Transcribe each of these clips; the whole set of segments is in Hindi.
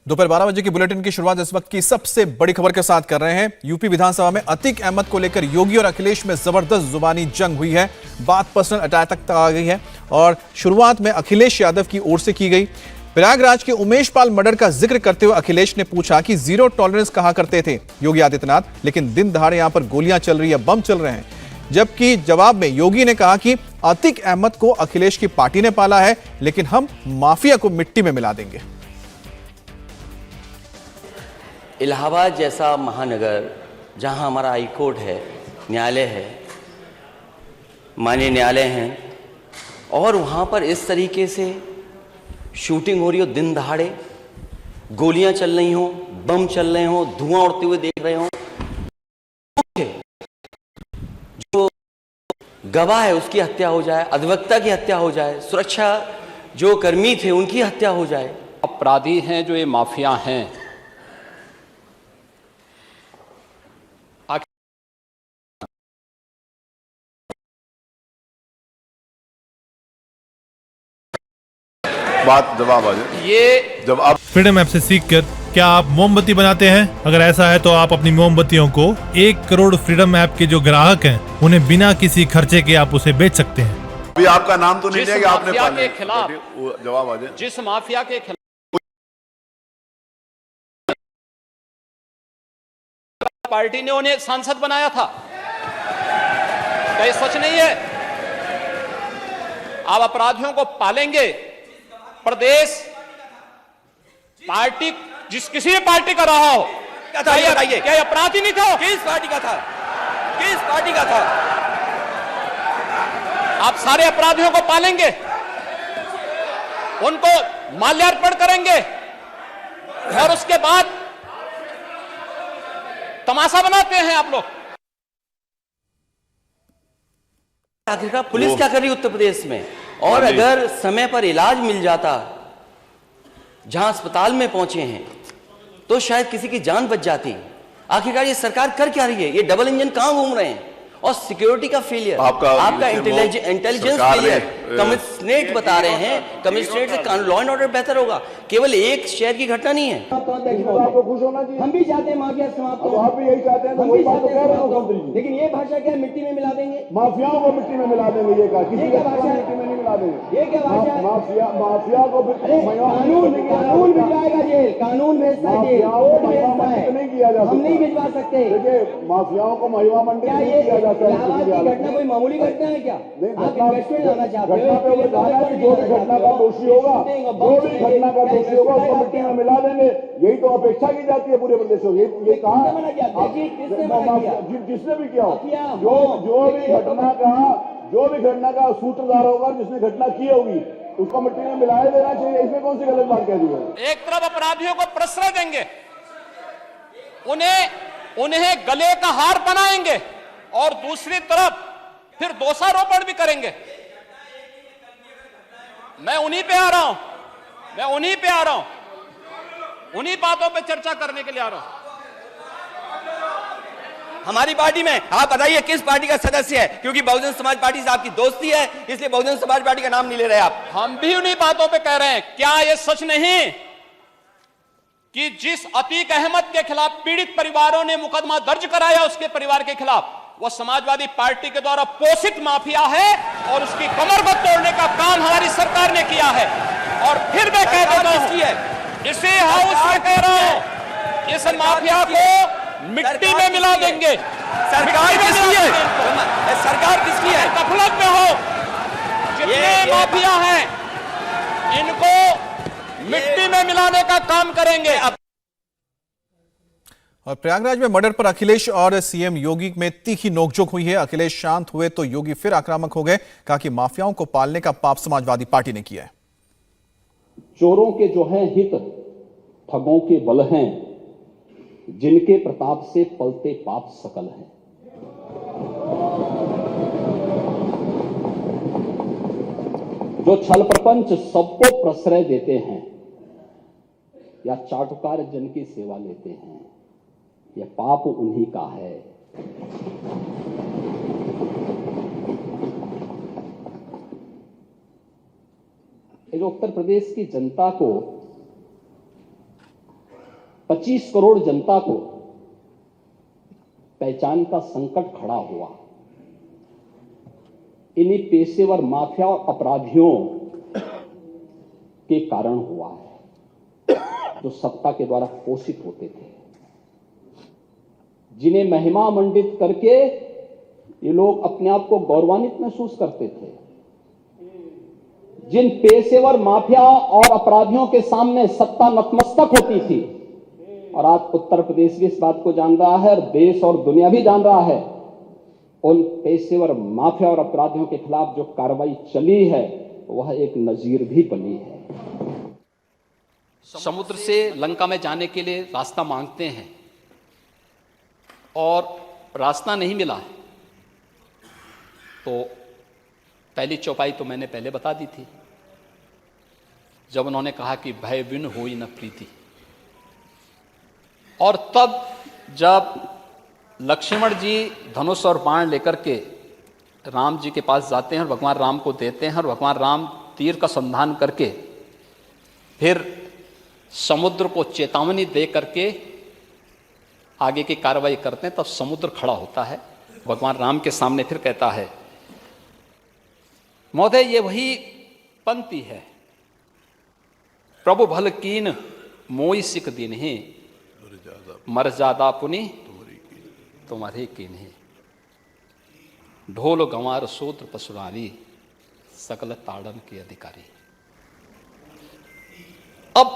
दोपहर 12 बजे की बुलेटिन की शुरुआत इस वक्त की सबसे बड़ी खबर के साथ कर रहे हैं। यूपी विधानसभा में अतीक अहमद को लेकर योगी और अखिलेश में जबरदस्त जुबानी जंग हुई है। बात पर्सनल अटैक तक आ गई है और शुरुआत में अखिलेश यादव की ओर से की गई। प्रयागराज के उमेश पाल मर्डर का जिक्र करते हुए अखिलेश ने पूछा कि जीरो टॉलरेंस कहा करते थे योगी आदित्यनाथ, लेकिन दिन दहाड़े यहां पर गोलियां चल रही है, बम चल रहे हैं। जबकि जवाब में योगी ने कहा कि अतीक अहमद को अखिलेश की पार्टी ने पाला है, लेकिन हम माफिया को मिट्टी में मिला देंगे। इलाहाबाद जैसा महानगर जहां हमारा हाई कोर्ट है, न्यायालय है, माननीय न्यायालय हैं, और वहां पर इस तरीके से शूटिंग हो रही हो, दिन दहाड़े गोलियां चल रही हो, बम चल रहे हो, धुआं उड़ते हुए देख रहे हो, जो गवाह है उसकी हत्या हो जाए, अधिवक्ता की हत्या हो जाए, सुरक्षा जो कर्मी थे उनकी हत्या हो जाए। अपराधी हैं जो ये माफिया हैं, बात जवाब आ जाए। ये जब आप फ्रीडम ऐप से सीखकर क्या आप मोमबत्ती बनाते हैं? अगर ऐसा है तो आप अपनी मोमबत्तियों को 1 करोड़ फ्रीडम ऐप के जो ग्राहक हैं उन्हें बिना किसी खर्चे के आप उसे बेच सकते हैं। अभी आपका नाम तो नहीं लिया कि आपने माफिया के खिलाफ, जवाब आ जाए। जिस माफिया के खिलाफ पार्टी ने उन्हें सांसद बनाया था, क्या ये सच नहीं है? आप अपराधियों को पालेंगे। प्रदेश पार्टी जिस किसी भी पार्टी का रहा हो, क्या ये अपराधी नहीं था? किस पार्टी का था? किस पार्टी का था? आप सारे अपराधियों को पालेंगे, उनको माल्यार्पण करेंगे और उसके बाद तमाशा बनाते हैं आप लोग। आखिरकार पुलिस क्या कर रही है उत्तर प्रदेश में? और अगर समय पर इलाज मिल जाता जहां अस्पताल में पहुंचे हैं तो शायद किसी की जान बच जाती। आखिरकार ये सरकार कर क्या रही है? ये डबल इंजन कहां घूम रहे हैं? और सिक्योरिटी का फेलियर, आपका इंटेलिजेंस फेलियर। कमिश्नरेट बता रहे हैं, कमिश्नरेट से लॉ एंड ऑर्डर बेहतर होगा। केवल एक शहर की घटना नहीं है। आपको खुश होना चाहिए। हम भी चाहते हैं माफिया समाप्त हो। आप भी यही चाहते हैं, तो वही बात तो कह रहे हो। लेकिन ये भाषा क्या मिट्टी में मिला देंगे? माफियाओं को मिट्टी में मिला देंगे, ये कहा। किसी का भाषा मिट्टी में नहीं मिला देंगे। ये क्या भाषा? माफिया को कानून भिजवाएगा जेल, कानून भेजता है जेल, नहीं किया जा सकता। हम नहीं भिजवा सकते। देखिए, माफियाओं को महिमा मंडी नहीं किया जाता। इलाहाबाद की घटना कोई मामूली घटना है क्या? आप इन्वेस्टमेंट लाना चाहते हो? जो भी घटना का दोषी होगा, जो भी घटना का दोषी होगा उसको मिट्टी में मिला देंगे। यही तो अपेक्षा की जाती है पूरे प्रदेश में। ये कहा जिसने भी किया हो, जो भी घटना का सूत्रधार होगा, जिसने घटना की होगी, उसको मिट्टी में मिलाए देना चाहिए। इसमें कौन सी गलत बात कह दी है? एक तरफ अपराधियों को प्रश्रय देंगे, उन्हें गले का हार बनाएंगे, और दूसरी तरफ फिर दोषारोपण भी करेंगे। मैं उन्हीं पे आ रहा हूं, उन्हीं बातों पे चर्चा करने के लिए आ रहा हूं। हमारी पार्टी में आप बताइए किस पार्टी का सदस्य है? क्योंकि बहुजन समाज पार्टी से आपकी दोस्ती है, इसलिए बहुजन समाज पार्टी का नाम नहीं ले रहे आप। हम भी उन्हीं बातों पे कह रहे हैं। क्या यह सच नहीं कि जिस अतीक अहमद के खिलाफ पीड़ित परिवारों ने मुकदमा दर्ज कराया, उसके परिवार के खिलाफ, वो समाजवादी पार्टी के द्वारा पोषित माफिया है और उसकी कमर को तोड़ने का काम हमारी सरकार ने किया है। और फिर मैं कह देता हूं, इसी हाउस में कह रहा हूं, इस माफिया को मिट्टी में मिला देंगे। सरकार किसकी है? सरकार किसकी है? गफलत में हो, जितने माफिया हैं इनको मिट्टी में मिलाने का काम करेंगे। और प्रयागराज में मर्डर पर अखिलेश और सीएम योगी में तीखी नोकझोंक हुई है। अखिलेश शांत हुए तो योगी फिर आक्रामक हो गए। कहा कि माफियाओं को पालने का पाप समाजवादी पार्टी ने किया है। चोरों के जो हैं हित, ठगों के बल हैं, जिनके प्रताप से पलते पाप सकल हैं। जो छल प्रपंच सबको प्रश्रय देते हैं या चाटुकार जन की सेवा लेते हैं, यह पाप उन्हीं का है। जो उत्तर प्रदेश की जनता को 25 करोड़ जनता को पहचान का संकट खड़ा हुआ इन्हीं पेशेवर माफिया और अपराधियों के कारण हुआ है, जो सत्ता के द्वारा पोषित होते थे, जिन्हें महिमा मंडित करके ये लोग अपने आप को गौरवान्वित महसूस करते थे। जिन पेशेवर माफिया और अपराधियों के सामने सत्ता नतमस्तक होती थी, और आज उत्तर प्रदेश भी इस बात को जान रहा है और देश और दुनिया भी जान रहा है, उन पेशेवर माफिया और अपराधियों के खिलाफ जो कार्रवाई चली है वह एक नजीर भी बनी है। समुद्र से लंका में जाने के लिए रास्ता मांगते हैं और रास्ता नहीं मिला है, तो पहली चौपाई तो मैंने पहले बता दी थी, जब उन्होंने कहा कि भय बिन होई न प्रीति। और तब जब लक्ष्मण जी धनुष और बाण लेकर के राम जी के पास जाते हैं और भगवान राम को देते हैं, और भगवान राम तीर का संधान करके फिर समुद्र को चेतावनी दे करके आगे की कार्रवाई करते हैं, तब समुद्र खड़ा होता है भगवान राम के सामने, फिर कहता है महोदय ये वही पंक्ति है, प्रभु भल कीन मोई सिख दिन ही मर्यादा पुनि तुम्हारे कीन्हे, ढोल गंवार सूत्र पशुरानी सकल ताड़न के अधिकारी। अब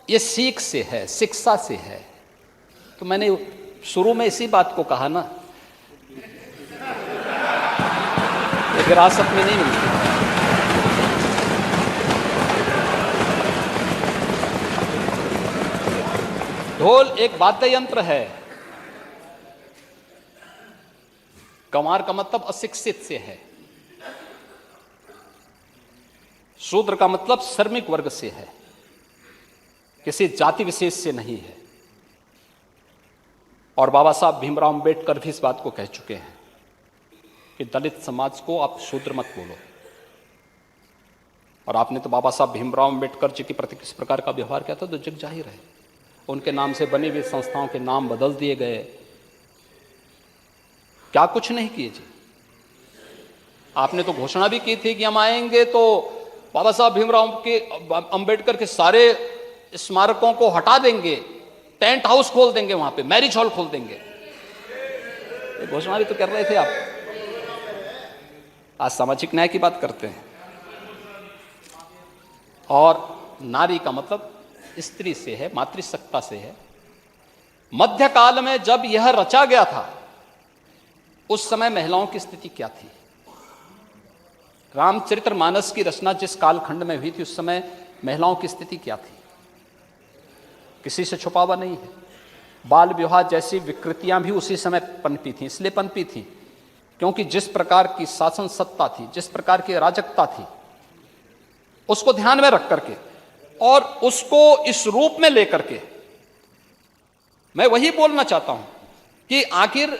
ये सीख से है, शिक्षा से है, तो मैंने शुरू में इसी बात को कहा ना, ये विरासत में नहीं मिलती। ढोल एक वाद्य यंत्र है, गंवार का मतलब अशिक्षित से है, शूद्र का मतलब श्रमिक वर्ग से है, किसी जाति विशेष से नहीं है। और बाबा साहब भीमराव अंबेडकर भी इस बात को कह चुके हैं कि दलित समाज को आप शूद्र मत बोलो। और आपने तो बाबा साहब भीमराव अंबेडकर जी के प्रति किस प्रकार का व्यवहार किया था तो जग जाहिर है। उनके नाम से बनी हुई संस्थाओं के नाम बदल दिए गए, क्या कुछ नहीं किए जी। आपने तो घोषणा भी की थी कि हम आएंगे तो बाबा साहब भीमराव के अंबेडकर के सारे स्मारकों को हटा देंगे, टेंट हाउस खोल देंगे, वहां पे मैरिज हॉल खोल देंगे, ये घोषणा भी तो कर रहे थे आप। आज सामाजिक न्याय की बात करते हैं। और नारी का मतलब स्त्री से है, मातृसत्ता से है। मध्यकाल में जब यह रचा गया था उस समय महिलाओं की स्थिति क्या थी? रामचरितमानस की रचना जिस कालखंड में हुई थी उस समय महिलाओं की स्थिति क्या थी? किसी से छुपा हुआ नहीं है। बाल विवाह जैसी विकृतियां भी उसी समय पनपी थी। इसलिए पनपी थी क्योंकि जिस प्रकार की शासन सत्ता थी, जिस प्रकार की अराजकता थी, उसको ध्यान में रख करके और उसको इस रूप में लेकर के मैं वही बोलना चाहता हूं कि आखिर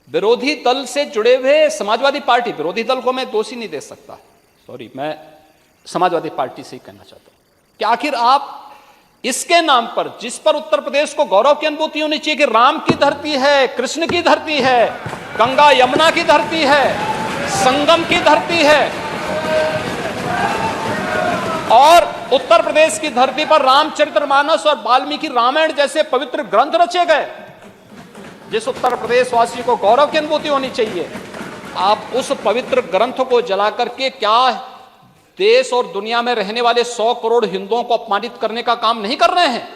विरोधी दल से जुड़े हुए समाजवादी पार्टी, विरोधी दल को मैं दोषी नहीं दे सकता, सॉरी, मैं समाजवादी पार्टी से ही कहना चाहता हूं कि आखिर आप इसके नाम पर, जिस पर उत्तर प्रदेश को गौरव की अनुभूति होनी चाहिए कि राम की धरती है, कृष्ण की धरती है, गंगा यमुना की धरती है, संगम की धरती है, और उत्तर प्रदेश की धरती पर रामचरितमानस और वाल्मीकि रामायण जैसे पवित्र ग्रंथ रचे गए, जिस उत्तर प्रदेश वासी को गौरव की अनुभूति होनी चाहिए, आप उस पवित्र ग्रंथ को जला करके क्या देश और दुनिया में रहने वाले 100 करोड़ हिंदुओं को अपमानित करने का काम नहीं कर रहे हैं?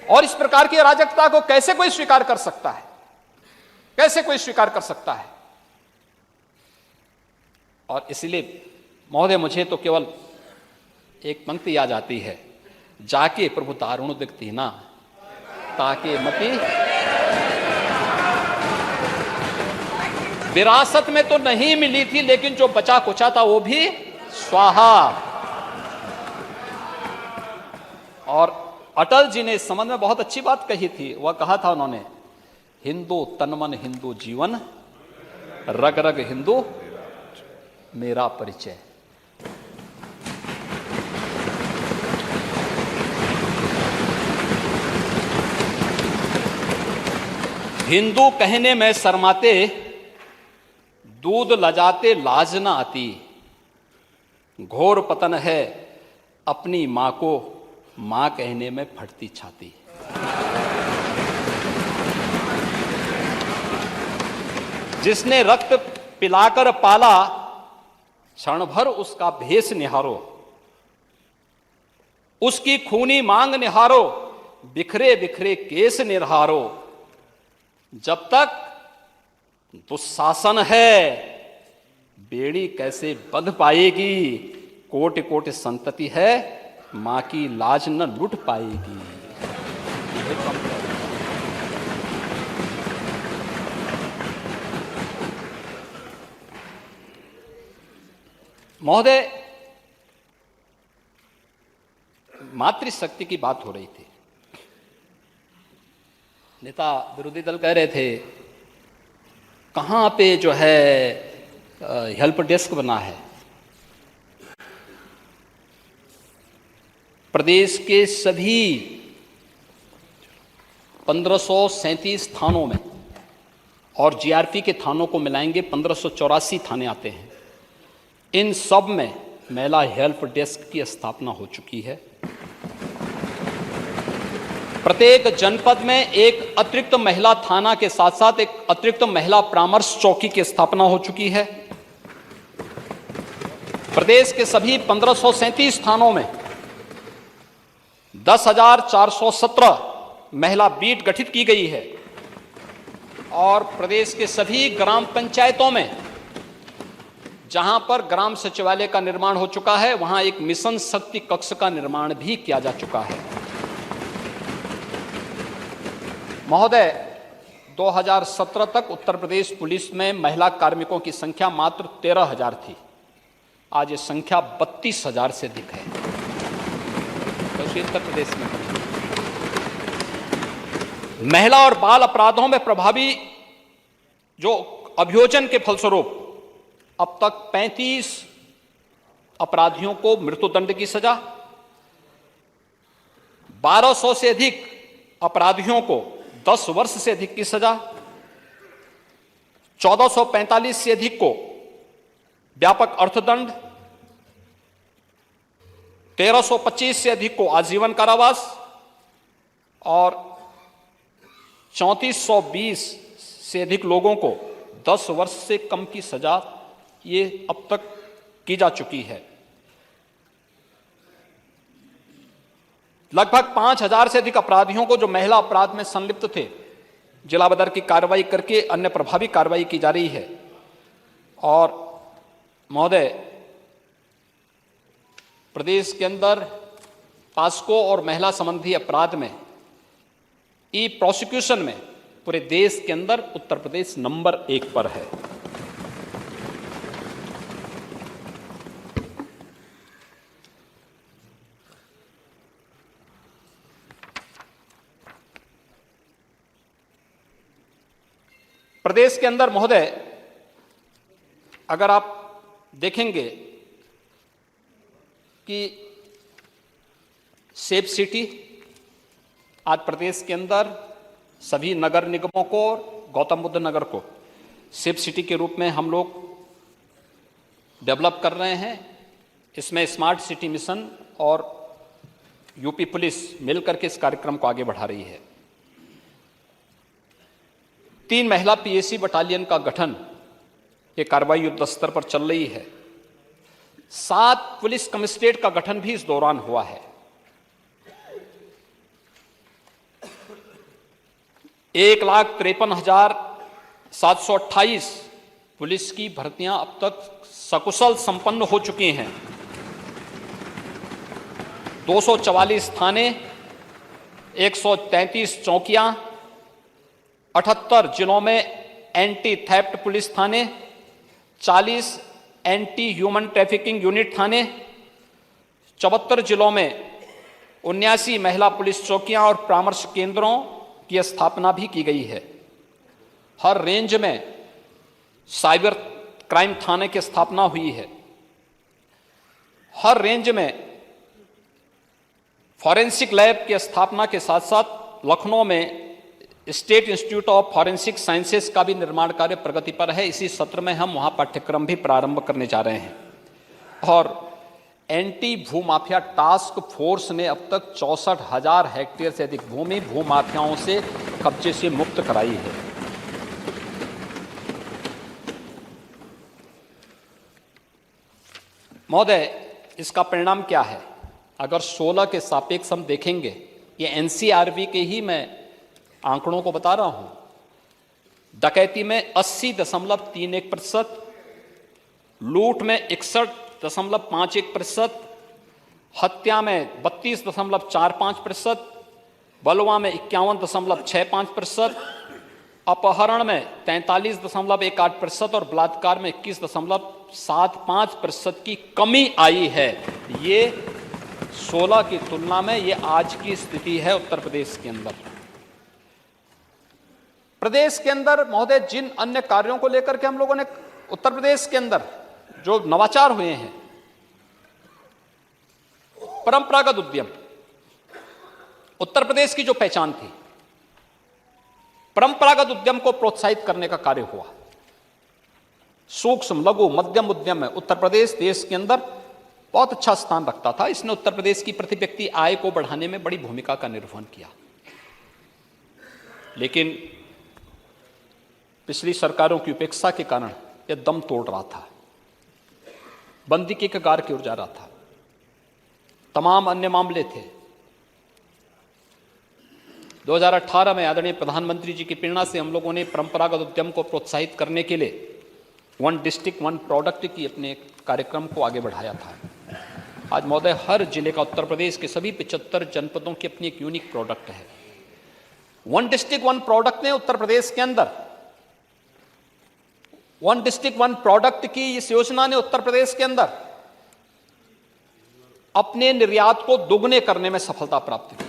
और इस प्रकार की अराजकता को कैसे कोई स्वीकार कर सकता है? कैसे कोई स्वीकार कर सकता है? और इसलिए महोदय मुझे तो केवल एक पंक्ति याद आती है, जाके प्रभु दारुण दिखती ना ताके मती। विरासत में तो नहीं मिली थी, लेकिन जो बचा कुचा था वो भी स्वाहा। और अटल जी ने इस संबंध में बहुत अच्छी बात कही थी। वह कहा था उन्होंने, हिंदू तनमन हिंदू जीवन, रग रग हिंदू मेरा परिचय। हिंदू कहने में शर्माते, दूध लजाते लाज न आती। घोर पतन है अपनी मां को मां कहने में फटती छाती। जिसने रक्त पिलाकर पाला, क्षण भर उसका भेष निहारो। उसकी खूनी मांग निहारो, बिखरे बिखरे केस निहारो। जब तक दुशासन है, बेड़ी कैसे बंध पाएगी। कोटि कोटि संतति है, मां की लाज न लुट पाएगी। महोदय, मातृशक्ति की बात हो रही थी। नेता विरोधी दल कह रहे थे कहां पे जो है हेल्प डेस्क बना है। प्रदेश के सभी 1537 थानों में और जीआरपी के थानों को मिलाएंगे 1584 थाने आते हैं। इन सब में महिला हेल्प डेस्क की स्थापना हो चुकी है। प्रत्येक जनपद में एक अतिरिक्त महिला थाना के साथ साथ एक अतिरिक्त महिला परामर्श चौकी की स्थापना हो चुकी है। प्रदेश के सभी 1537 थानों में 10,417 महिला बीट गठित की गई है और प्रदेश के सभी ग्राम पंचायतों में जहां पर ग्राम सचिवालय का निर्माण हो चुका है, वहां एक मिशन शक्ति कक्ष का निर्माण भी किया जा चुका है। महोदय, 2017 तक उत्तर प्रदेश पुलिस में महिला कार्मिकों की संख्या मात्र 13,000 थी। आज ये संख्या 32,000 से अधिक है। तो उत्तर प्रदेश में महिला और बाल अपराधों में प्रभावी जो अभियोजन के फलस्वरूप अब तक 35 अपराधियों को मृत्युदंड की सजा, 1200 से अधिक अपराधियों को 10 वर्ष से अधिक की सजा, 1445 से अधिक को व्यापक अर्थदंड, 1325 से अधिक को आजीवन कारावास और 3420 से अधिक लोगों को 10 वर्ष से कम की सजा ये अब तक की जा चुकी है। लगभग 5,000 से अधिक अपराधियों को जो महिला अपराध में संलिप्त थे, जिला बदर की कार्रवाई करके अन्य प्रभावी कार्रवाई की जा रही है। और महोदय, प्रदेश के अंदर पास्को और महिला संबंधी अपराध में ई प्रोसिक्यूशन में पूरे देश के अंदर उत्तर प्रदेश नंबर 1 पर है। प्रदेश के अंदर महोदय, अगर आप देखेंगे कि सेफ सिटी आज प्रदेश के अंदर सभी नगर निगमों को और गौतम बुद्ध नगर को सेफ सिटी के रूप में हम लोग डेवलप कर रहे हैं। इसमें स्मार्ट सिटी मिशन और यूपी पुलिस मिलकर के इस कार्यक्रम को आगे बढ़ा रही है। 3 महिला पीएसी बटालियन का गठन, ये कार्रवाई युद्ध स्तर पर चल रही है। 7 पुलिस कमिश्नरेट का गठन भी इस दौरान हुआ है। 1,53,728 पुलिस की भर्तियां अब तक सकुशल संपन्न हो चुकी हैं। 244 थाने, 133 चौकियां, 78 जिलों में एंटी थेफ्ट पुलिस थाने, 40 एंटी ह्यूमन ट्रैफिकिंग यूनिट थाने, 74 जिलों में 79 महिला पुलिस चौकियां और परामर्श केंद्रों की स्थापना भी की गई है। हर रेंज में साइबर क्राइम थाने की स्थापना हुई है। हर रेंज में फॉरेंसिक लैब की स्थापना के साथ साथ लखनऊ में state institute of forensic sciences का भी निर्माण कार्य प्रगति पर है। इसी सत्र में हम वहां पाठ्यक्रम भी प्रारंभ करने जा रहे हैं। और एंटी भूमाफिया टास्क फोर्स ने अब तक 64,000 हेक्टेयर से अधिक भूमि भूमाफियाओं से कब्जे से मुक्त कराई है। महोदय, इसका परिणाम क्या है? अगर 16 के सापेक्ष हम देखेंगे, ये एनसीआरबी के ही मैं आंकड़ों को बता रहा हूं। डकैती में 80.31%, लूट में 61.51%, हत्या में 32.45%, बलवा में 51.65%, अपहरण में 43.18% और बलात्कार में 21.75% की कमी आई है। ये 16 की तुलना में ये आज की स्थिति है उत्तर प्रदेश के अंदर। प्रदेश के अंदर महोदय जिन अन्य कार्यों को लेकर के हम लोगों ने उत्तर प्रदेश के अंदर जो नवाचार हुए हैं, परंपरागत उद्यम उत्तर प्रदेश की जो पहचान थी, परंपरागत उद्यम को प्रोत्साहित करने का कार्य हुआ। सूक्ष्म लघु मध्यम उद्यम में उत्तर प्रदेश देश के अंदर बहुत अच्छा स्थान रखता था। इसने उत्तर प्रदेश की प्रति व्यक्ति आय को बढ़ाने में बड़ी भूमिका का निर्वहन किया। लेकिन पिछली सरकारों की उपेक्षा के कारण यह दम तोड़ रहा था, बंदी के कगार की ओर जा रहा था। तमाम अन्य मामले थे। 2018 में आदरणीय प्रधानमंत्री जी की प्रेरणा से हम लोगों ने परंपरागत उद्यम को प्रोत्साहित करने के लिए वन डिस्ट्रिक्ट वन प्रोडक्ट की अपने कार्यक्रम को आगे बढ़ाया था। आज महोदय हर जिले का उत्तर प्रदेश के सभी 75 जनपदों की अपनी एक यूनिक प्रोडक्ट है। वन डिस्ट्रिक्ट वन प्रोडक्ट ने उत्तर प्रदेश के अंदर, वन डिस्ट्रिक्ट वन प्रोडक्ट की इस योजना ने उत्तर प्रदेश के अंदर अपने निर्यात को दोगुने करने में सफलता प्राप्त की।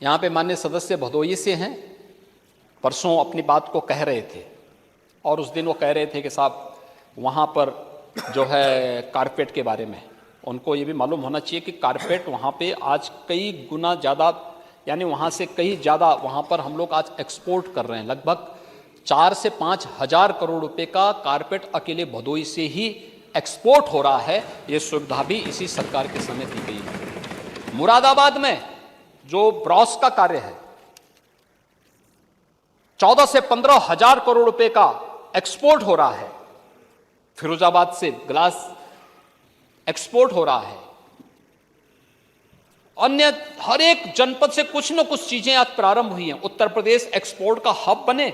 यहां पे माननीय सदस्य भदोई से हैं, परसों अपनी बात को कह रहे थे और उस दिन वो कह रहे थे कि साहब वहाँ पर जो है कारपेट के बारे में उनको ये भी मालूम होना चाहिए कि कारपेट वहाँ पे आज कई गुना ज़्यादा, यानी वहाँ से कई ज़्यादा वहाँ पर हम लोग आज एक्सपोर्ट कर रहे हैं। लगभग 4 से 5 हज़ार करोड़ रुपए का कारपेट अकेले भदोई से ही एक्सपोर्ट हो रहा है। ये सुविधा भी इसी सरकार के समय दी गई है। मुरादाबाद में जो ब्रॉस का कार्य है, 14 से 15 हज़ार करोड़ रुपए का एक्सपोर्ट हो रहा है। फिरोजाबाद से ग्लास एक्सपोर्ट हो रहा है। अन्य हर एक जनपद से कुछ न कुछ चीजें आज प्रारंभ हुई हैं। उत्तर प्रदेश एक्सपोर्ट का हब बने,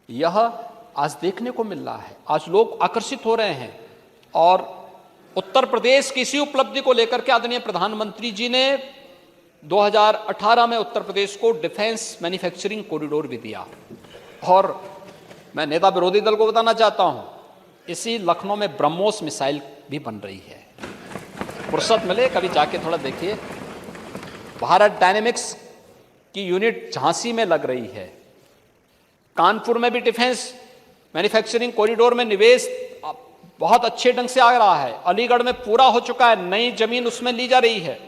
यह आज देखने को मिल रहा है। आज लोग आकर्षित हो रहे हैं और उत्तर प्रदेश की इसी उपलब्धि को लेकर के आदरणीय प्रधानमंत्री जी ने 2018 में उत्तर प्रदेश को डिफेंस मैन्युफैक्चरिंग कॉरिडोर भी दिया। और मैं नेता विरोधी दल को बताना चाहता हूं, इसी लखनऊ में ब्रह्मोस मिसाइल भी बन रही है। फुर्सत मिले कभी जाके थोड़ा देखिए। भारत डायनेमिक्स की यूनिट झांसी में लग रही है। कानपुर में भी डिफेंस मैन्युफैक्चरिंग कॉरिडोर में निवेश बहुत अच्छे ढंग से आ रहा है। अलीगढ़ में पूरा हो चुका है, नई जमीन उसमें ली जा रही है।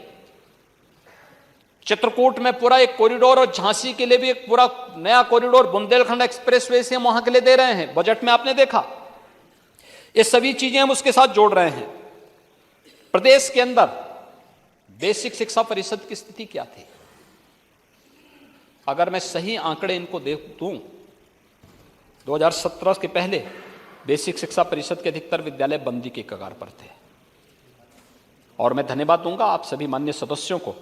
चित्रकूट में पूरा एक कॉरिडोर और झांसी के लिए भी एक पूरा नया कॉरिडोर बुंदेलखंड एक्सप्रेसवे से हम वहां के लिए दे रहे हैं। बजट में आपने देखा, ये सभी चीजें हम उसके साथ जोड़ रहे हैं। प्रदेश के अंदर बेसिक शिक्षा परिषद की स्थिति क्या थी? अगर मैं सही आंकड़े इनको देख दूं, 2017 के पहले बेसिक शिक्षा परिषद के अधिकतर विद्यालय बंदी के कगार पर थे। और मैं धन्यवाद दूंगा आप सभी माननीय सदस्यों को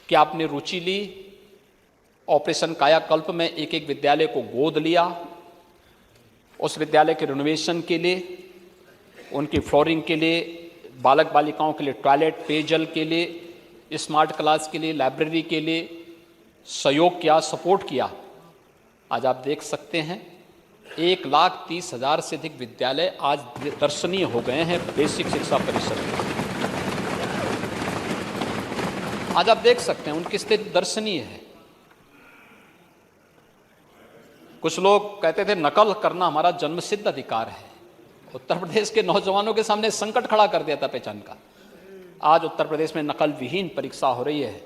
कि आपने रुचि ली। ऑपरेशन कायाकल्प में एक एक विद्यालय को गोद लिया। उस विद्यालय के रिनोवेशन के लिए, उनकी फ्लोरिंग के लिए, बालक बालिकाओं के लिए टॉयलेट, पेयजल के लिए, स्मार्ट क्लास के लिए, लाइब्रेरी के लिए सहयोग किया, सपोर्ट किया। आज आप देख सकते हैं 1,30,000 से अधिक विद्यालय आज दर्शनीय हो गए हैं बेसिक शिक्षा परिषद में। आज आप देख सकते हैं उनकी स्थिति दर्शनीय है। कुछ लोग कहते थे नकल करना हमारा जन्मसिद्ध अधिकार है। उत्तर प्रदेश के नौजवानों के सामने संकट खड़ा कर दिया था पहचान का। आज उत्तर प्रदेश में नकल विहीन परीक्षा हो रही है।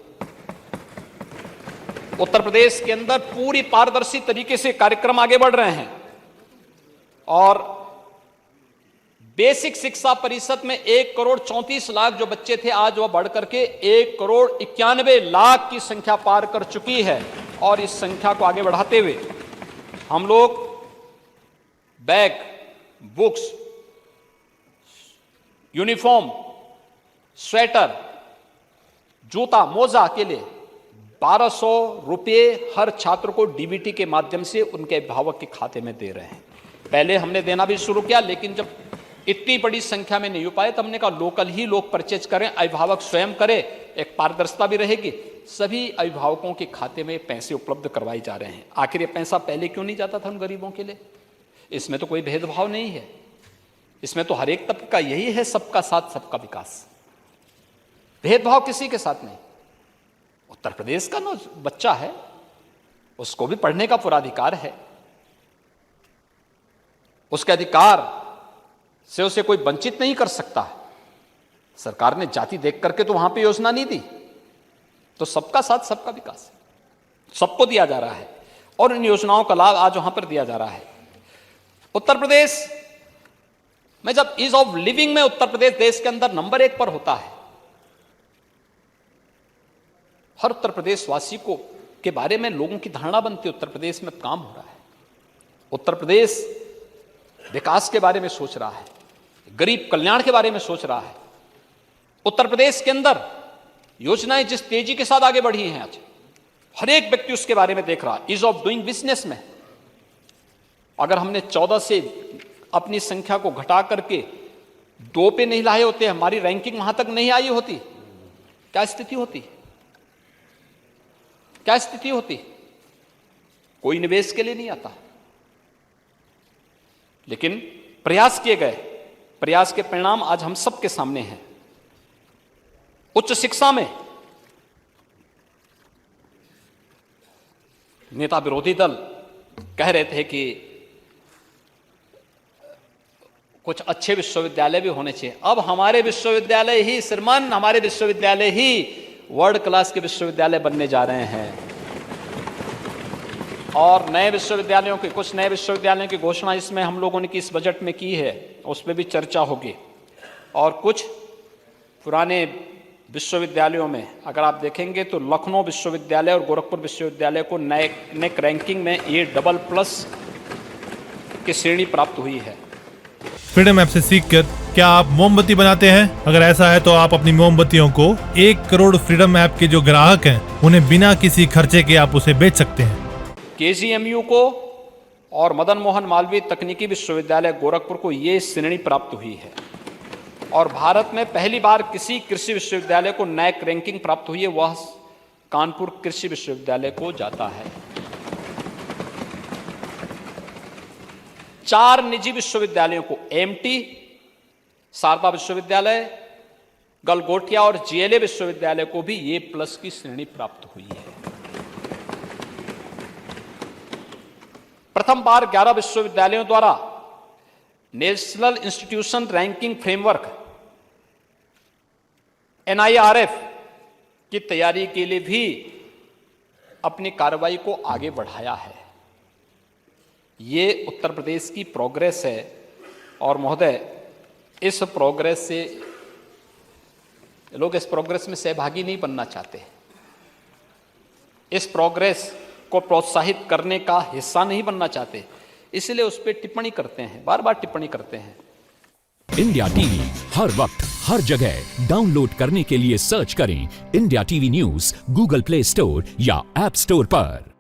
उत्तर प्रदेश के अंदर पूरी पारदर्शी तरीके से कार्यक्रम आगे बढ़ रहे हैं और बेसिक शिक्षा परिषद में 1,34,00,000 जो बच्चे थे, आज वह बढ़ करके 1,91,00,000 की संख्या पार कर चुकी है। और इस संख्या को आगे बढ़ाते हुए हम लोग बैग, बुक्स, यूनिफॉर्म, स्वेटर, जूता, मोजा के लिए 1,200 रुपये हर छात्र को डीबीटी के माध्यम से उनके अभिभावक के खाते में दे रहे हैं। पहले हमने देना भी शुरू किया, लेकिन जब इतनी बड़ी संख्या में नहीं हो पाए तो हमने कहा लोकल ही लोग परचेज करें, अभिभावक स्वयं करें, एक पारदर्शिता भी रहेगी। सभी अभिभावकों के खाते में पैसे उपलब्ध करवाए जा रहे हैं। आखिर ये पैसा पहले क्यों नहीं जाता था उन गरीबों के लिए? इसमें तो कोई भेदभाव नहीं है, इसमें तो हर एक तबके का यही है, सबका साथ सबका विकास, भेदभाव किसी के साथ नहीं। उत्तर प्रदेश का ना बच्चा है, उसको भी पढ़ने का पूरा अधिकार है, उसके अधिकार से उसे कोई वंचित नहीं कर सकता है। सरकार ने जाति देख करके तो वहां पे योजना नहीं दी, तो सबका साथ सबका विकास सबको दिया जा रहा है और इन योजनाओं का लाभ आज वहां पर दिया जा रहा है। उत्तर प्रदेश में जब ईज ऑफ लिविंग में उत्तर प्रदेश देश के अंदर नंबर 1 पर होता है, हर उत्तर प्रदेश वासी को के बारे में लोगों की धारणा बनती है उत्तर प्रदेश में काम हो रहा है, उत्तर प्रदेश विकास के बारे में सोच रहा है, गरीब कल्याण के बारे में सोच रहा है। उत्तर प्रदेश के अंदर योजनाएं जिस तेजी के साथ आगे बढ़ी हैं, आज हर एक व्यक्ति उसके बारे में देख रहा है। ईज ऑफ डूइंग बिजनेस में अगर हमने 14 से अपनी संख्या को घटा करके 2 पे नहीं लाए होते, हमारी रैंकिंग वहां तक नहीं आई होती, क्या स्थिति होती? क्या स्थिति होती? कोई निवेश के लिए नहीं आता, लेकिन प्रयास किए गए, प्रयास के परिणाम आज हम सबके सामने हैं। उच्च शिक्षा में नेता विरोधी दल कह रहे थे कि कुछ अच्छे विश्वविद्यालय भी होने चाहिए। अब हमारे विश्वविद्यालय ही श्रीमान, हमारे विश्वविद्यालय ही वर्ल्ड क्लास के विश्वविद्यालय बनने जा रहे हैं और नए विश्वविद्यालयों की, कुछ नए विश्वविद्यालयों की घोषणा इसमें हम लोगों ने किस बजट में की है, उस पर भी चर्चा होगी। और कुछ पुराने विश्वविद्यालयों में अगर आप देखेंगे तो लखनऊ विश्वविद्यालय और गोरखपुर विश्वविद्यालय को नेक रैंकिंग में ये AA+ की श्रेणी प्राप्त हुई है। फ्रीडम ऐप से सीखकर क्या आप मोमबत्ती बनाते हैं? अगर ऐसा है तो आप अपनी मोमबत्तियों को 1 करोड़ फ्रीडम ऐप के जो ग्राहक हैं उन्हें बिना किसी खर्चे के आप उसे बेच सकते हैं। KGMU को और मदन मोहन मालवीय तकनीकी विश्वविद्यालय गोरखपुर को ये श्रेणी प्राप्त हुई है और भारत में पहली बार किसी कृषि विश्वविद्यालय को नैक रैंकिंग प्राप्त हुई है, वह कानपुर कृषि विश्वविद्यालय को जाता है। 4 निजी विश्वविद्यालयों को MT, शारदा विश्वविद्यालय, गलगोटिया और GLA विश्वविद्यालय को भी A+ की श्रेणी प्राप्त हुई है। प्रथम बार 11 विश्वविद्यालयों द्वारा national institution ranking framework NIRF की तैयारी के लिए भी अपनी कार्रवाई को आगे बढ़ाया है। ये उत्तर प्रदेश की प्रोग्रेस है और महोदय इस प्रोग्रेस से लोग इस प्रोग्रेस में सहभागी नहीं बनना चाहते, इस प्रोग्रेस को प्रोत्साहित करने का हिस्सा नहीं बनना चाहते, इसलिए उस पर टिप्पणी करते हैं, बार बार टिप्पणी करते हैं। इंडिया टीवी हर वक्त हर जगह डाउनलोड करने के लिए सर्च करें India TV news Google play store या ऐप स्टोर पर।